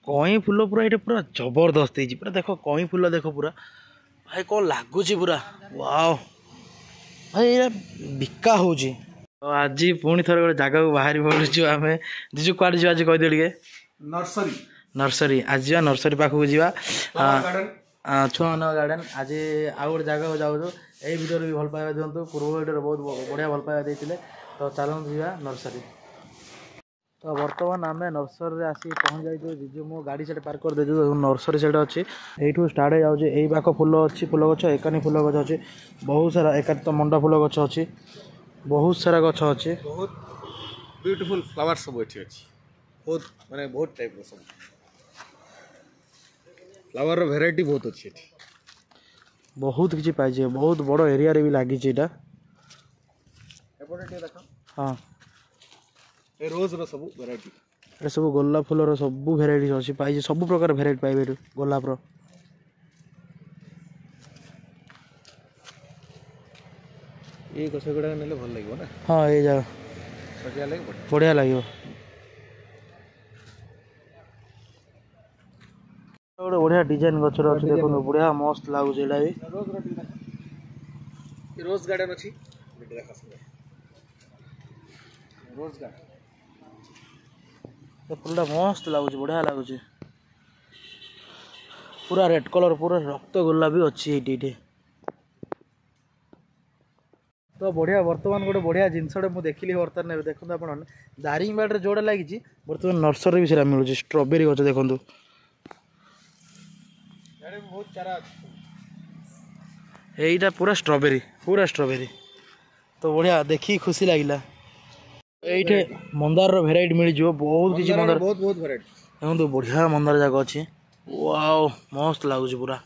कई फूल पूरा ये पूरा जबरदस्त है पूरा देख कई फूल देख पूरा भाई कौन लगुच पूरा वाओ भाई ये बिका हो आज पुणी थोड़े गोटे जगह को बाहरी पड़ू आम जीजू कड़े जी आज कहदे टे नर्सरी नर्सरी आज जा नर्सरी पाखक जा छुआ मान गार्डन आज आउ गोटे जगह को जाऊँ यही भिडियो भी भल पाइबा दिंतु पूर्व भिडियो बहुत बढ़िया भल पाइबा देते तो चलते जा नर्सरी। तो बर्तमान आम नर्सरी आसी पहुँच जाइए जीजू मो गाड़ी से पार्क कर दे नर्सरी से अच्छी यू स्टार्ट हो जाऊँ यही पाख फूल अच्छी फूल गछ एकानी फूल गछ अच्छी बहुत सारा एकानी तो मंडा फूल गछ अच्छी बहुत सारा गछ अच्छी बहुत ब्यूटीफुल फ्लावर सब अच्छी बहुत माने बहुत टाइप सब फ्लावर वेराइटी बहुत अच्छी बहुत किसी पाई बहुत बड़ एरिया रे भी लगी हाँ ए रोज रो सब वेराइटी ये सब गोलाप फूलर सब भेराइटी अच्छी पाई सब प्रकार भेराइटी पाइबे गोलाप ये गछ गुड़ा नेले भल लगे ना हाँ ये जगह सजिया लगे बढ़िया लगे गोटे बढ़िया डिजाइन गचर अच्छे देखो बढ़िया मस्त लगुच रोज गार्डन अच्छी रोज गार्डन फूलटा मस्त लगुच बढ़िया लगुच पूरा रेड कलर पूरा रक्त गोलाप भी अच्छी ये तो बढ़िया बर्तमान गोटे बढ़िया जिनसटे मुझे देखिली बर्तमान देखते आप दारिंगबाड़ी जोड़ा लगी बर्तमान नर्सरी भी मिलूँ स्ट्रॉबेरी गच देखो यहीटा पूरा स्ट्रॉबेरी तो बढ़िया देखी खुशी लगिला ये मंदार भेराइटी मिल जाव बहुत किसी मंदार बहुत बहुत भेराइटी देखो बढ़िया मंदार जाक अच्छी वाओ मस्त लगुच पूरा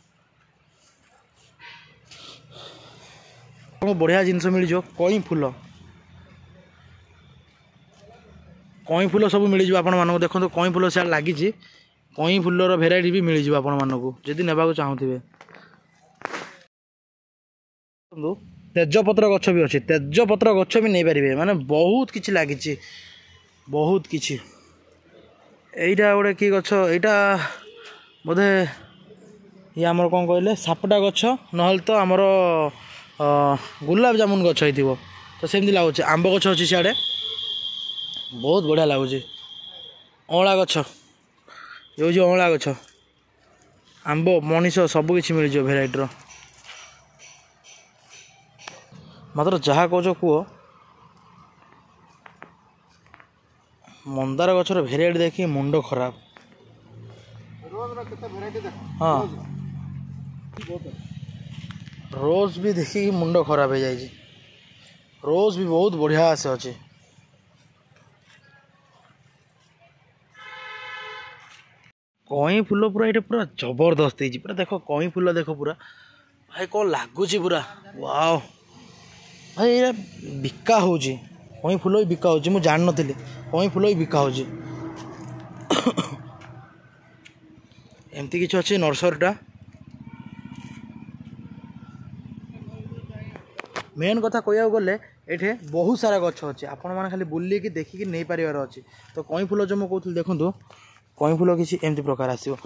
बढ़िया जिनस मिल जाव कई फूल सब मिल जाव आपण देखो कई फूल सियाड़ लगी कई फूलर भेराइटी भी मिल जाव आपण मानक जदि नेबाक चाहूथे तेजपत्र गछ भी अच्छी तेजपत्र गछ भी नहीं पारे माने बहुत किछि लगी बहुत किछि एटा गोटे कि गछ एटा बोधे ये आमर कौन कहले सापटा गछ नहल तो आमर गुलाब जामुन गछ हो तो सेमती लगुच आंब गछ अच्छी सियाड़े बहुत बढ़िया लगुच अँला गछ ये अँला गछ आंब मनीष सबकि मिल जाए भेराइटर मात्र जहाँ कह कह मंदार गचर भेराइटी देखी मुंड खराब हाँ रोज भी देखी मुंड खराब हो जाए रोज भी बहुत बढ़िया से अच्छे कई फूल पूरा ये पूरा जबरदस्त है पूरा देख कई फूल देख पूरा भाई कौन लगुच पूरा वाओ भाई ये बिका हो कई फूल भी बिका हो जान नी कई फूल भी बिका हो एमती किसी अच्छे नर्सरीटा मेन कथा कह गले ये बहुत सारा गछ अच्छे आपण मैंने खाली बुलिकी देखिकी नहीं पारिबार अच्छे तो कई फूल जो मुझे कहूँ देखूँ कई फूल किसी एमती प्रकार आसो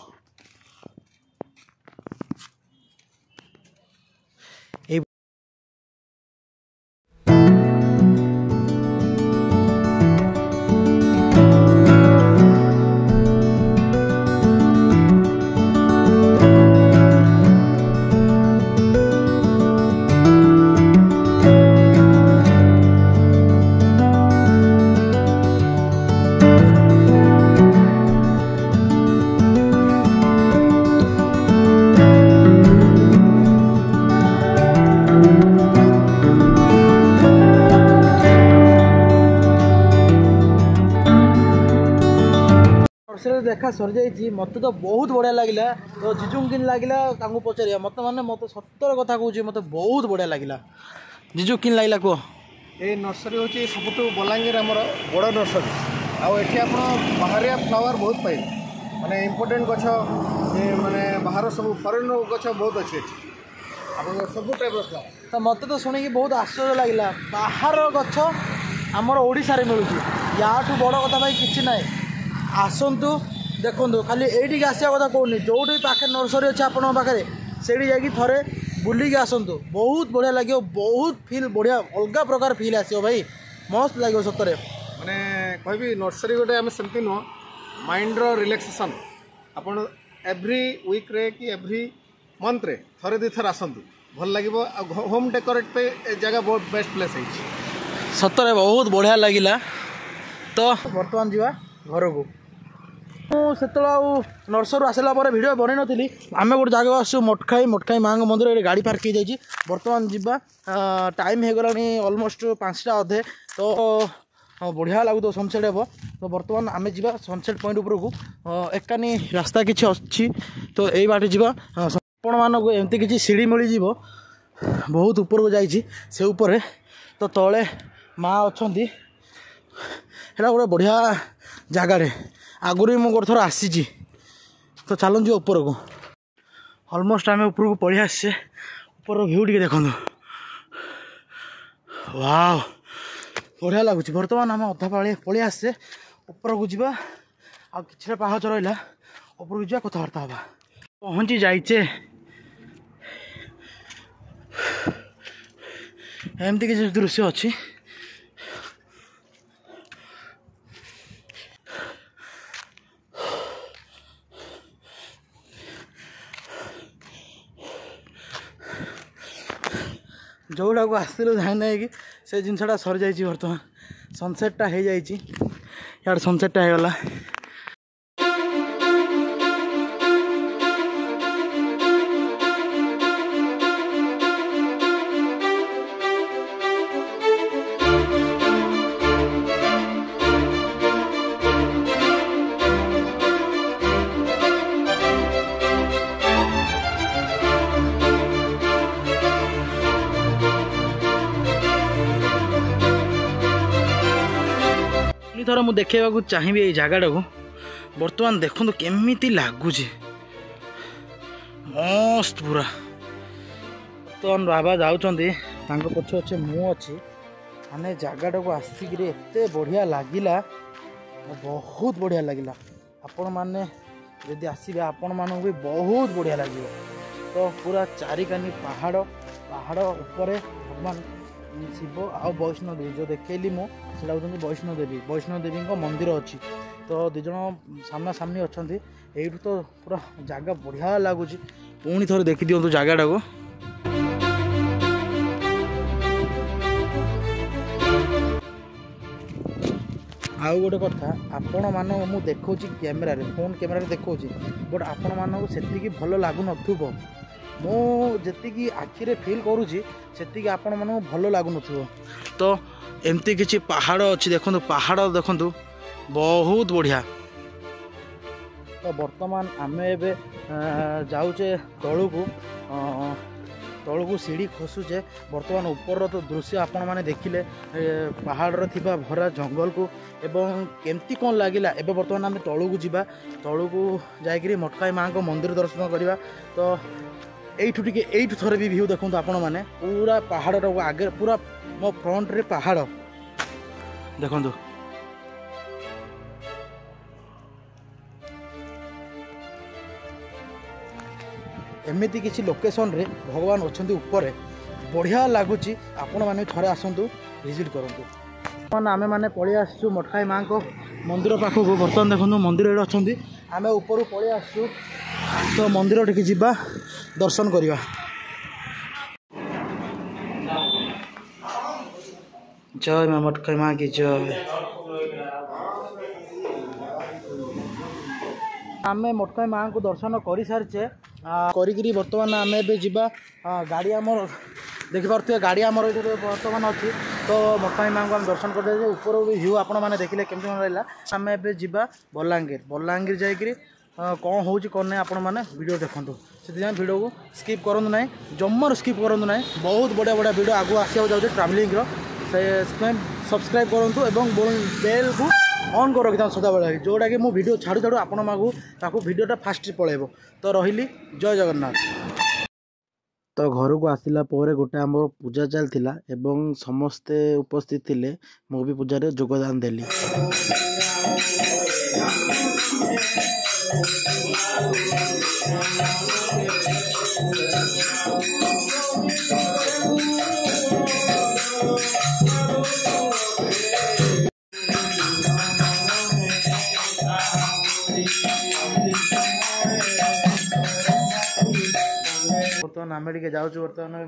देखा सर जाइए मत तो बहुत बढ़िया लगे तो जीजू किन लगे पचार मत मैंने मत सतर कथा कहूँ मत बहुत बढ़िया लगे जीजू किन लगे कह ये नर्सरी हूँ सब बलांगीर आमर बड़ नर्सरी आठी आप बाहरिया फ्लावर बहुत पाइबे माने इम्पोर्टेंट गछ माने बाहर सब फरेन गछ बहुत अच्छे आप सब टाइप फ्लावर तो मत तो शुणी बहुत आश्चर्य लगे बाहर गछ आमर ओडिशा रे मिलूँ या बड़ कथा भाई किसी ना आसतु देखो खाली ये आसा कथा कहूनी जो पाखे नर्सरी अच्छे आप पाखे से थे बुलिकी आसतु बहुत बढ़िया लगे बहुत फिल बढ़िया अलग प्रकार फिल आस भाई मस्त लगे सतरे माने कहबी नर्सरी गोटे आम सेमती नुह माइंड रिलैक्सेशन आपन एवरी वीक रे कि एवरी मंथ रे थरे दी थर आसतु भल लगे होम डेकोरेट पे जगह बहुत बेस्ट प्लेस है सतरे बहुत बढ़िया लगिला। तो बर्तमान जीवा घर को से नर्सरी आसला भिड बन नी आम गोटे जगह आसू मटखाई माँ मंदिर गाड़ी पार्क हो जाए बर्तमान जीवा टाइम हो गला अलमोस्ट 5टा अधे तो बढ़िया लगू सनसेट हे तो बर्तमान आम जा सनसेट पॉइंट उपरकू एकानी रास्ता किसी अच्छी तो यही बाटे जा आपण मानक एमती किसी सीढ़ी मिल जीव बहुत ऊपर को जाइए से उपरे तो तले माँ अच्छा गोटे बढ़िया जगार आगुरी भी मुझे थोड़ा आसी तो चलूँ ऊपर को अलमोस्ट आम ऊपर को पलि आसे ऊपर भ्यू टे देखो वाव बढ़िया लगुच बर्तमान आम अधा पाली पलि आसे ऊपर को जा कि पाहच रहा ऊपर को जा कथबार्ता हाँ पहुँची जाइचे एमती किसी दृश्य अच्छी जोड़ा को आसलु जाना कि से जिनसा सरी जाइए बर्तमान सनसेटा हो जाइए यार सनसेटा होगला थर मुझे देखा चाहिए ये जगटा को बर्तमान देखो केमी लगुच मस्त पूरा तो बाबा जाऊँगी पछे पछे मु अच्छी मैंने जगटा को आसिक एत बढ़िया लगिला बहुत बढ़िया लगिला आपण मैंने जदि आसबे आपण मानक भी बहुत बढ़िया लगे तो पूरा चारिकानी पहाड़ पहाड़ उपरे भगवान शिव आ वैष्णो देवी जो देखली मुझे वैष्णो देवी मंदिर अच्छी तो दिज सामना सामनी अच्छा यू तो पूरा जगह बढ़िया लगुच पुणी थोड़े देखी दिंतु जगटा को आउ गोटे कथा आपण मान मु देखा कैमेरा फोन कैमेरा देखा बट आपण मानक से भल लगुन मुझे आखिरे फिल करुँची से आपण मानक भल लगुन तो एमती किसी पहाड़ अच्छी देखो पहाड़ देखु बहुत बढ़िया तो बर्तमान आम ए जाऊे तलू को सीढ़ी खसुचे बर्तमान ऊपर तो दृश्य आपण मैंने देखिले पहाड़ थिबा भरा जंगल को एवं केमती कौन लगिला एबे बर्तमान आम तलू को जीवा तलू को जाकरी मटकाई माँ को मंदिर दर्शन करवा तो यू टे थोड़े भी व्यू देखो आपण मैंने पूरा पहाड़ आगे पूरा मो फ्रंट रे पहाड़ देखो एमती किसी लोकेशन रे भगवान अच्छा ऊपर बढ़िया लगुच आपण मैंने थोड़े आसतु विजिट करूँ आम मैंने पलि आसु मटकाई माँ को मंदिर पाखक बर्तमान देखो मंदिर ये अच्छा आम ऊपर पलि आसु तो मंदिर टिके जीवा दर्शन करवा जय माँ मटकाई माँ की जय आम मटकाई माँ को दर्शन कर सारीचे करी बर्तमान आम एबा गाड़ी आमर देखिपे गाड़ी आमर बर्तमान अच्छी तो मटकाई माँ को आम दर्शन कर ऊपर भी व्यू आपण मैंने देखिले केमती मन रहा आम एबा बलांगीर जाकि कौन हो कौन ना आपण मैंने वीडियो देखूँ से वीडियो को स्किप करूँ ना जमर स्किप करूँ ना बहुत बढ़िया बढ़िया वीडियो आगू आसो जाऊँगे ट्रावेलिंग सब्सक्राइब करूँ एवं बेल को ऑन कर रखी सदा बेले जोटा कि मुझे वीडियो छाड़ू छाड़ू आपण माकू वीडियोटा फास्ट पलैब तो रही जय जगन्नाथ। तो घर को आसला गोटे आम पूजा चलता एवं समस्ते उपस्थित थिले मु भी पूजा रे योगदान देली। बर्तमान आम टे जाऊँ बर्तमान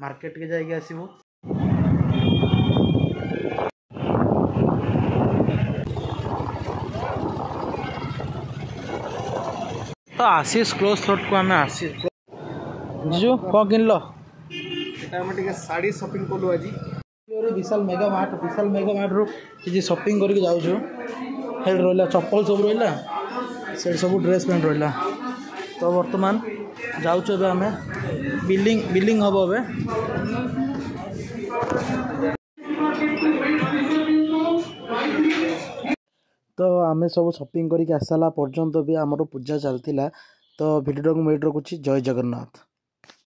मार्केट के जाइए आसबू तो आशीष क्लोज थ्रोट को आम आशीष जीजू कौन किन लो साड़ी शॉपिंग कलु आज विशाल मेगा मार्ट रू कि शॉपिंग करके जाऊँ रहा चप्पल सब रहा से सब ड्रेस पैंट रहा तो बर्तमान जाऊँ आम बिलिंग हम ए तो आम सब शॉपिंग करके आसाला पर्यंत भी आमर पूजा चलता तो भिडियो को मैं रखुच्छी जय जगन्नाथ।